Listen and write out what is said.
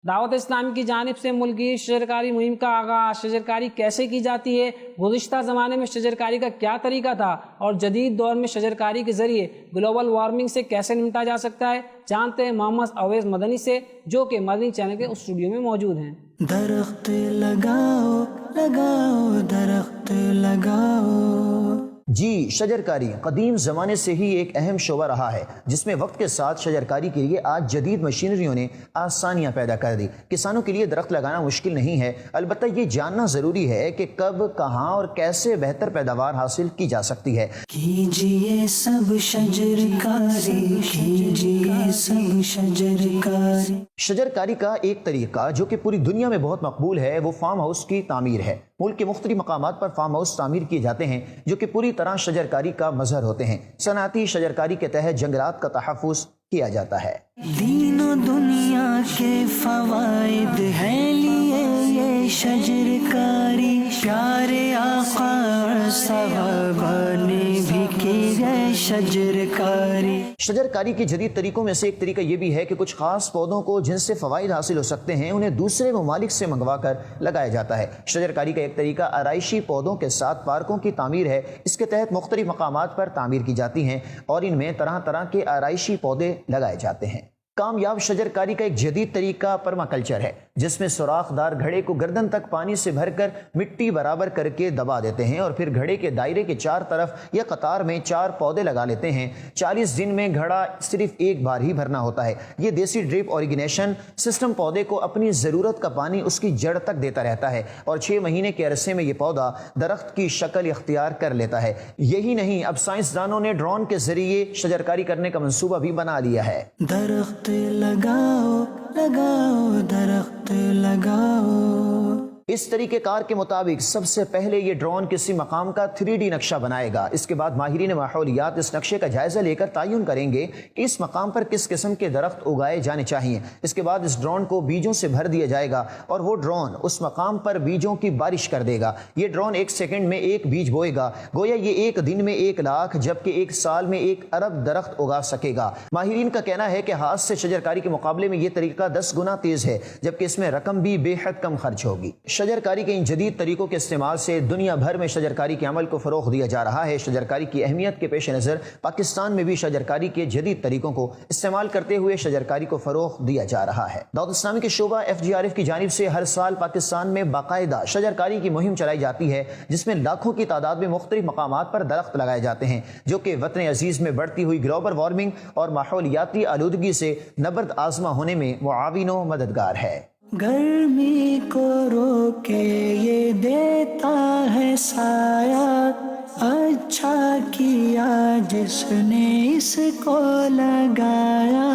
دعوت اسلامی کی جانب سے ملکی شجرکاری مہم کا آغاز، شجرکاری کیسے کی جاتی ہے، گزشتہ زمانے میں شجرکاری کا کیا طریقہ تھا اور جدید دور میں شجرکاری کے ذریعے گلوبل وارمنگ سے کیسے نمٹا جا سکتا ہے، جانتے ہیں محمد اویس مدنی سے، جو کہ مدنی چینل کے اسٹوڈیو میں موجود ہیں۔ درخت لگاؤ لگاؤ درخت لگاؤ۔ جی، شجرکاری قدیم زمانے سے ہی ایک اہم شعبہ رہا ہے، جس میں وقت کے ساتھ شجرکاری کے لیے آج جدید مشینریوں نے آسانیاں پیدا کر دی۔ کسانوں کے لیے درخت لگانا مشکل نہیں ہے، البتہ یہ جاننا ضروری ہے کہ کب، کہاں اور کیسے بہتر پیداوار حاصل کی جا سکتی ہے۔ کیجئے سب شجرکاری، کیجئے سب شجرکاری۔ شجرکاری کا ایک طریقہ جو کہ پوری دنیا میں بہت مقبول ہے وہ فارم ہاؤس کی تعمیر ہے۔ ملک کے مختلف مقامات پر فارم ہاؤس تعمیر کیے جاتے ہیں جو کہ پوری طرح شجرکاری کا مظہر ہوتے ہیں۔ صنعتی شجرکاری کے تحت جنگلات کا تحفظ کیا جاتا ہے۔ دین و دنیا کے فوائد ہیں لیے یہ شجرکاری، پیارے آقا صحابہ نے بھی کی ہے شجرکاری۔ شجرکاری کے جدید طریقوں میں سے ایک طریقہ یہ بھی ہے کہ کچھ خاص پودوں کو جن سے فوائد حاصل ہو سکتے ہیں انہیں دوسرے ممالک سے منگوا کر لگایا جاتا ہے۔ شجرکاری کا ایک طریقہ آرائشی پودوں کے ساتھ پارکوں کی تعمیر ہے۔ اس کے تحت مختلف مقامات پر تعمیر کی جاتی ہیں اور ان میں طرح طرح کے آرائشی پودے لگائے جاتے ہیں۔ کامیاب شجرکاری کا ایک جدید طریقہ پرما کلچر ہے، جس میں سوراخ دار گھڑے کو گردن تک پانی سے بھر کر مٹی برابر کر کے دبا دیتے ہیں اور پھر گھڑے کے دائرے کے چار طرف یا قطار میں 4 پودے لگا لیتے ہیں۔ 40 دن میں گھڑا صرف ایک بار ہی بھرنا ہوتا ہے۔ یہ دیسی ڈرپ اوریگنیشن سسٹم پودے کو اپنی ضرورت کا پانی اس کی جڑ تک دیتا رہتا ہے اور 6 مہینے کے عرصے میں یہ پودا درخت کی شکل اختیار کر لیتا ہے۔ یہی نہیں، اب سائنسدانوں نے ڈرون کے ذریعے شجرکاری کرنے کا منصوبہ بھی بنا لیا ہے۔ درخت لگاؤ لگاؤ درخت لگاؤ۔ اس طریقہ کار کے مطابق سب سے پہلے یہ ڈرون کسی مقام کا 3D نقشہ بنائے گا۔ اس کے بعد ماہرین ماحولیات اس نقشے کا جائزہ لے کر تعین کریں گے کہ اس مقام پر کس قسم کے درخت اگائے جانے چاہیے۔ اس کے بعد اس ڈرون کو بیجوں سے بھر دیا جائے گا اور وہ ڈرون اس مقام پر بیجوں کی بارش کر دے گا۔ یہ ڈرون 1 سیکنڈ میں 1 بیج بوئے گا، گویا یہ 1 دن میں 1 لاکھ جبکہ 1 سال میں 1 ارب درخت اگا سکے گا۔ ماہرین کا کہنا ہے کہ ہاتھ سے شجرکاری کے مقابلے میں یہ طریقہ 10 گنا تیز ہے، جبکہ اس میں رقم بھی بے حد کم خرچ ہوگی۔ شجرکاری کے ان جدید طریقوں کے استعمال سے دنیا بھر میں شجرکاری کے عمل کو فروغ دیا جا رہا ہے۔ شجرکاری کی اہمیت کے پیش نظر پاکستان میں بھی شجرکاری کے جدید طریقوں کو استعمال کرتے ہوئے شجرکاری کو فروغ دیا جا رہا ہے۔ دعوت اسلامی کے شعبہ FGRF کی جانب سے ہر سال پاکستان میں باقاعدہ شجرکاری کی مہم چلائی جاتی ہے، جس میں لاکھوں کی تعداد میں مختلف مقامات پر درخت لگائے جاتے ہیں، جو کہ وطن عزیز میں بڑھتی ہوئی گلوبل وارمنگ اور ماحولیاتی آلودگی سے نبرد آزما ہونے میں معاون و مددگار ہے۔ گرمی کو روکے یہ دیتا ہے سایہ، اچھا کیا جس نے اس کو لگایا۔